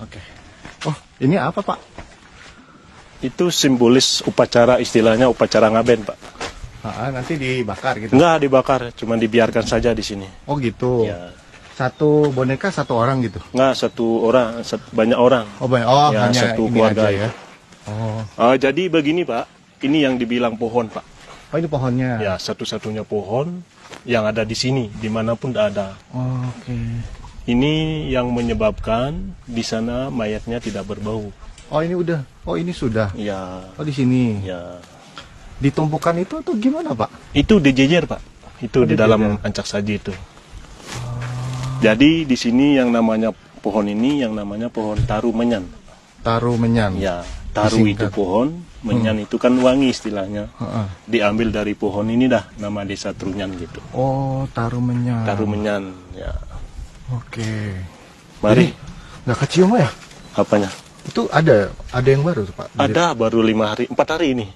Oke. Oh, ini apa, Pak? Itu simbolis upacara, istilahnya upacara ngaben, Pak. Nanti dibakar gitu? Enggak dibakar, cuma dibiarkan saja di sini. Oh gitu. Ya. Satu boneka satu orang gitu? Enggak, satu orang, banyak orang. Oh banyak. Oh ya, hanya satu ini keluarga aja ya. Oh. Jadi begini, Pak. Ini yang dibilang pohon, Pak. Oh ini pohonnya. Ya, satu-satunya pohon yang ada di sini, dimanapun ada. Oh, oke. Ini yang menyebabkan di sana mayatnya tidak berbau. Oh ini udah. Oh ini sudah. Ya. Oh di sini. Ya. Ditumpukan itu atau gimana, Pak? Itu dijejer, Pak. Itu di dalam ancak saji itu. Jadi di sini yang namanya pohon ini yang namanya pohon taru menyan. Taru menyan. Ya, taru itu pohon, menyan itu kan wangi istilahnya. Diambil dari pohon ini dah nama desa Trunyan gitu. Oh, taru menyan. Taru menyan, ya. Oke. Mari. Nggak kecium ya? Apanya? Itu ada yang baru tuh, Pak? Ada baru 5 hari, 4 hari ini.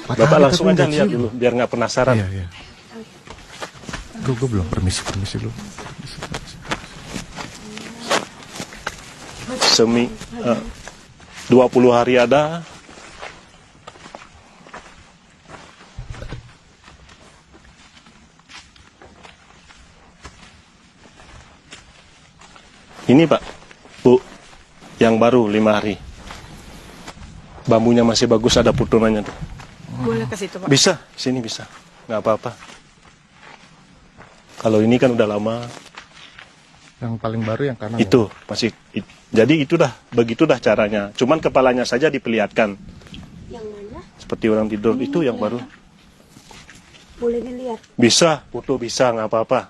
4 Bapak hari, langsung tapi aja nggak lihat cium. dulu, biar nggak penasaran. Iya, iya. Gue belum, permisi dulu. Semi 20 hari ada. Ini Pak, Bu, yang baru 5 hari. Bambunya masih bagus, ada putunannya tuh. Boleh ke situ, Pak? Bisa, sini bisa, nggak apa-apa. Kalau ini kan udah lama. Yang paling baru yang kanan. Itu masih. Jadi itu dah, begitu dah caranya. Cuman kepalanya saja diperlihatkan. Yang mana? Seperti orang tidur itu yang baru. Boleh dilihat. Bisa, foto bisa, nggak apa-apa.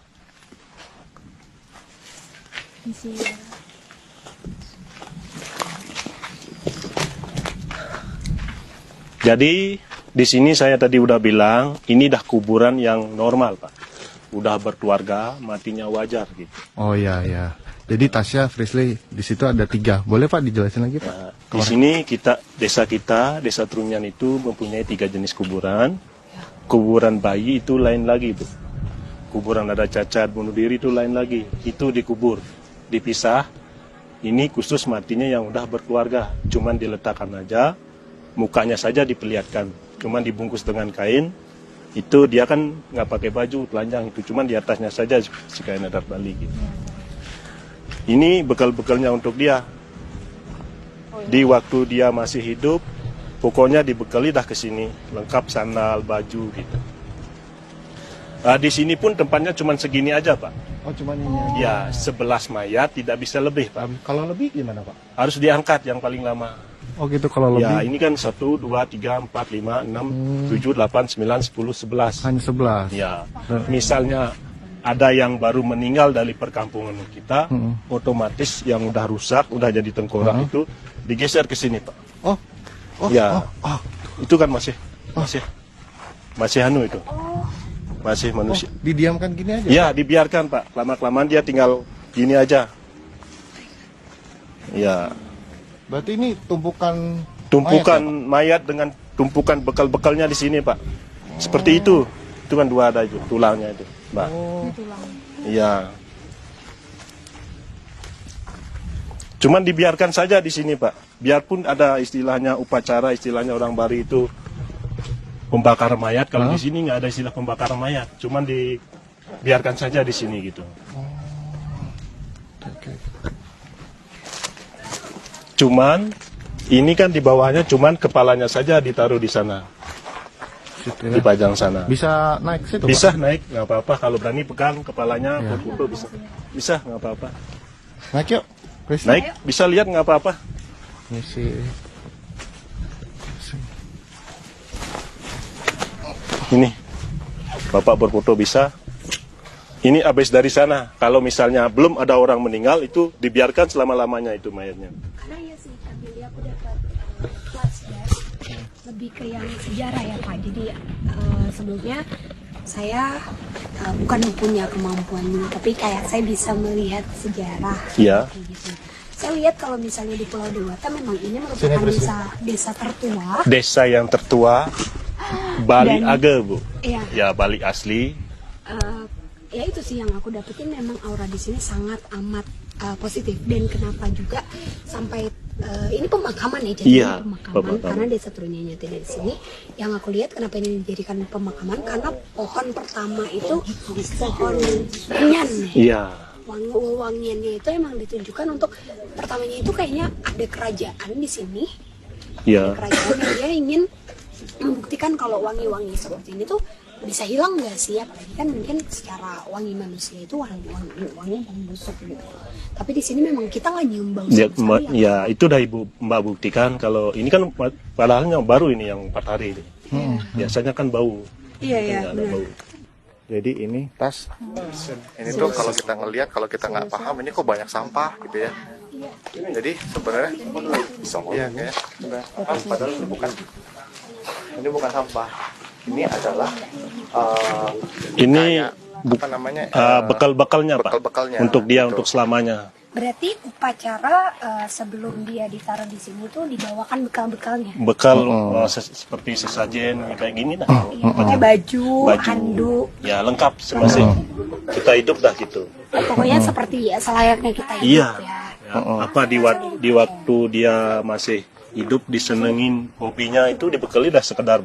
Jadi di sini saya tadi udah bilang ini dah kuburan yang normal, Pak. Udah berkeluarga, matinya wajar gitu. Oh iya ya. Jadi Tasya Frisley di situ ada 3. Boleh Pak dijelasin lagi Pak? Nah, di sini desa Trunyan itu mempunyai 3 jenis kuburan. Kuburan bayi itu lain lagi, Bu. Kuburan ada cacat, bunuh diri itu lain lagi. Itu dikubur, dipisah. Ini khusus matinya yang udah berkeluarga. Cuman diletakkan aja, mukanya saja diperlihatkan. Cuman dibungkus dengan kain. Itu dia kan nggak pakai baju telanjang itu, cuman di atasnya saja si kain adat Bali gitu. Ini bekal-bekalnya untuk dia. Di waktu dia masih hidup, pokoknya dibekali dah ke sini, lengkap sandal, baju gitu. Di sini pun tempatnya cuma segini aja, Pak. Oh cuma ini. Ya, 11 mayat tidak bisa lebih, Pak. Kalau lebih gimana Pak? Harus diangkat yang paling lama. Oh gitu kalau lebih. Ya, ini kan 1, 2, 3, 4, 5, 6, 7, 8, 9, 10, 11. Hanya 11. Ya, misalnya ada yang baru meninggal dari perkampungan kita, otomatis yang udah rusak, udah jadi tengkorak itu digeser ke sini, Pak. Oh, ya, itu kan masih anu itu, masih manusia. Didiamkan gini aja? Ya, dibiarkan, Pak. Lama-kelamaan dia tinggal gini aja. Ya. Berarti ini tumpukan mayat dengan tumpukan bekal-bekalnya di sini, Pak. Seperti itu. Itu kan 2 ada itu, tulangnya itu, Mbak. Iya. Cuman dibiarkan saja di sini, Pak. Biarpun ada istilahnya upacara, istilahnya orang Bali itu pembakaran mayat. Kalau di sini nggak ada istilah pembakaran mayat. Cuman dibiarkan saja di sini gitu. Cuman ini kan di bawahnya cuman kepalanya saja ditaruh di sana. Dipajang sana. Bisa naik situ, Bisa Pak? naik, nggak apa-apa. Kalau berani pegang kepalanya, foto bisa. Bisa, nggak apa-apa. Naik yuk. Frisley. Naik, bisa lihat nggak apa-apa. Ini, Bapak berfoto bisa. Ini habis dari sana. Kalau misalnya belum ada orang meninggal, itu dibiarkan selama-lamanya itu mayatnya. Karena ya sih, tadi aku dapat flashback lebih ke yang sejarah ya Pak. Jadi sebelumnya saya bukan punya kemampuan ini, tapi kayak saya bisa melihat sejarah. Iya. Gitu. Saya lihat kalau misalnya di Pulau Dewata memang ini merupakan desa tertua. Desa yang tertua, Bali Dan- Age, Bu. Iya. Ya, Bali asli. ya itu sih yang aku dapetin, memang aura di sini sangat amat positif. Dan kenapa juga sampai ini pemakaman ya, jadi Iya, pemakaman, pemakaman. karena desa Trunyannya tidak di sini. Yang aku lihat kenapa ini dijadikan pemakaman, karena pohon pertama itu pohon Trunyan ya. Iya. Wangiannya itu emang ditunjukkan untuk pertamanya itu kayaknya ada kerajaan di sini. Iya. Kerajaan yang dia ingin membuktikan kalau wangi-wangi seperti ini tuh bisa hilang nggak sih, apalagi kan mungkin secara wangi manusia itu wangi busuk gitu. Tapi di sini memang kita nggak nyium bau Ya, sama sekali ya. ya, itu dah Ibu Mbak buktikan kalau ini kan padahal yang baru ini yang 4 hari ini. Biasanya kan bau. Iya Nggak ada benar. bau. Jadi ini tas. Ini tuh kalau kita ngelihat, kalau kita nggak paham ini kok banyak sampah gitu ya. Jadi sebenarnya iya kayak padahal ini bukan sampah. Ini adalah Ini kayak, apa namanya bekal-bekalnya Pak. bekal-bekalnya. Untuk dia Betul. untuk selamanya. Berarti upacara sebelum dia ditaruh di sini tuh dibawakan bekal-bekalnya. Bekal seperti sesajen kayak gini dah. Iya, pakai baju, Baju. handuk. Ya lengkap semasa kita hidup dah gitu. Pokoknya seperti ya selayaknya kita hidup Iya. ya. Ya, apa di waktu dia masih hidup disenengin hobinya itu dibekali dah sekedar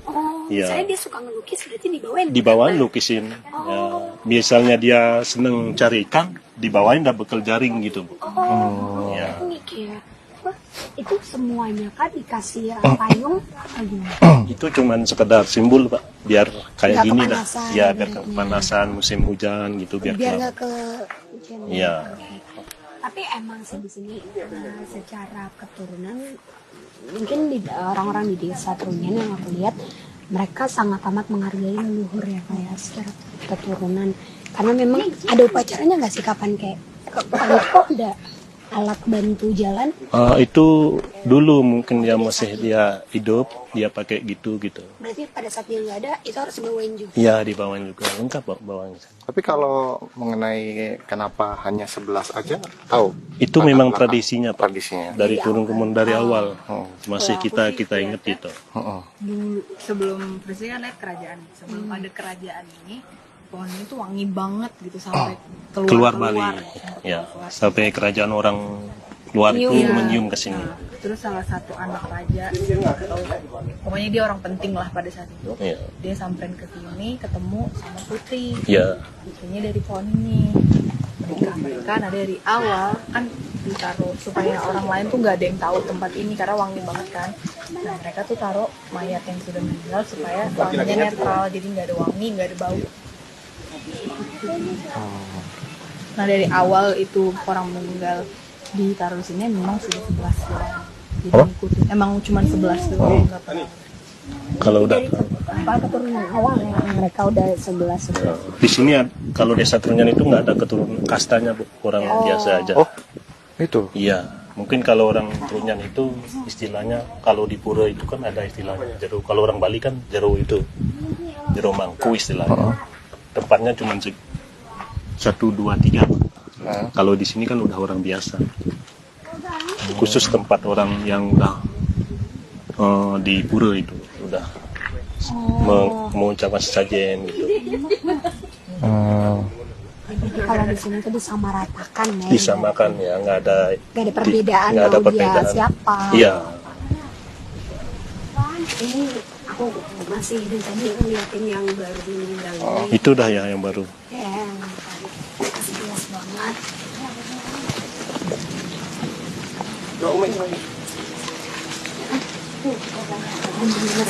Oh, Iya. saya dia suka ngelukis, berarti dibawain. dibawain lukisin. Ya, misalnya dia seneng cari ikan, dibawain dah bekal jaring gitu. Bu. Oh, Ya. unik ya. Wah, itu semuanya kan dikasih payung atau gimana? Itu cuman sekedar simbol Pak, biar kayak Nggak gini dah. kepanasan, Ya biar berarti. kepanasan musim hujan gitu biar Biar kelam. nggak ke hujan. Iya. Tapi emang sih di sini secara keturunan mungkin orang-orang di desa Trunyan yang aku lihat mereka sangat amat menghargai leluhur ya kayak secara keturunan, karena memang ada upacaranya nggak sih kapan kayak kalau kok ada alat bantu jalan. Itu dulu mungkin dia masih dia hidup dia pakai gitu. Berarti pada saat dia nggak ada itu harus dibawain juga. Ya dibawain juga lengkap Pak bawaan. Tapi kalau mengenai kenapa hanya 11 aja, tahu? Itu Latar memang belakang tradisinya Pak. Tradisinya. Dari turun temurun dari awal. Oh. Masih kita ingat gitu. Heeh. Dulu sebelum presiden lihat kerajaan, sebelum ada kerajaan ini pohon ini tuh wangi banget gitu sampai Keluar Bali. Ya, keluar. sampai kerajaan orang luar itu Iya. menyium ke sini. Nah, terus salah satu anak raja atau pokoknya dia orang penting lah pada saat itu, Iya. dia samperin ke sini ketemu sama putri, Ya, putrinya dari pohon ini. Mereka nah dari awal kan ditaruh supaya orang lain tuh nggak ada yang tahu tempat ini karena wangi banget kan. Nah mereka tuh taruh mayat yang sudah meninggal supaya wanginya netral, jadi nggak ada wangi, nggak ada bau. Nah dari awal itu orang meninggal ditaruh di sini memang sudah 11 doang. Jadi ngikutin. Emang cuma 11 doang. Nggak pernah. kalau udah Apa keturunan awal ya mereka udah 11. di sini kalau desa Trunyan itu nggak ada keturunan kastanya Bu. Orang biasa aja. Oh, itu. Iya, mungkin kalau orang Trunyan itu istilahnya kalau di pura itu kan ada istilahnya jero. Kalau orang Bali kan jero itu jero mangku istilahnya. Tempatnya cuma 1, 2, 3. Kalau di sini kan udah orang biasa. Khusus tempat orang yang udah di pura itu udah mengucapkan sesajen gitu. Jadi kalau di sini tuh disamaratakan ya. Disamakan ya, nggak ada Nggak ada perbedaan nggak ada mau dia perbedaan. siapa. Iya. Ini aku masih tadi ngeliatin yang baru meninggal ini. Itu dah ya yang baru. Ya, yang masih jelas banget.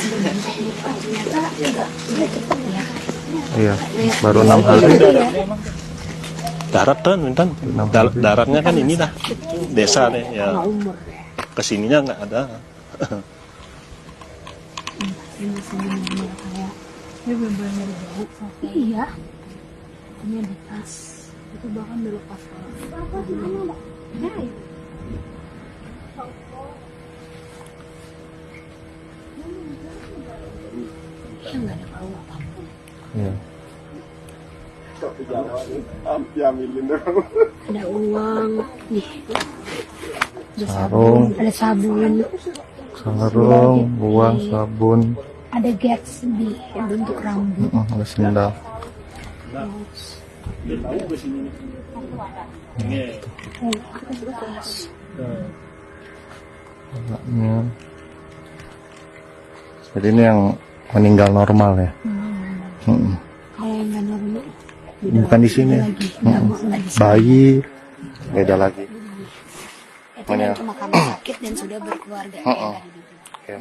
Ternyata udah cepet ya. Iya, baru 6 hari. Darat kan, Intan. Daratnya kan ini dah desa deh ya. Sama umur ya. Kesininya nggak ada. Ini masih benar-benar kayak Ini bener-bener bau. iya. Ini ada tas. Itu bahkan udah lepas banget. Ya, ya. Ya nggak ada bau apapun. Iya. Ada uang, nih. Ada Sarung. ada sabun, Sarung, uang, sabun, ada Gatsby yang bentuk rambut. ada sendal. Dia tahu ke sini. Iya. Jadi ini yang meninggal normal ya. Kalau yang nggak normal Bukan di sini. lagi nggak di sini. Bayi beda lagi. Itu yang cuma kami sakit dan sudah berkeluarga yang tadi dibilang. Ya.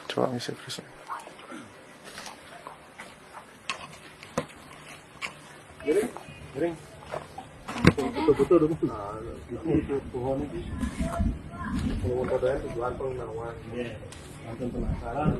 Coba ngisi terus. Betul-betul dong. Nah, itu pohon itu. Kalau mau tujuan pengenalan. Iya. Langsung penasaran.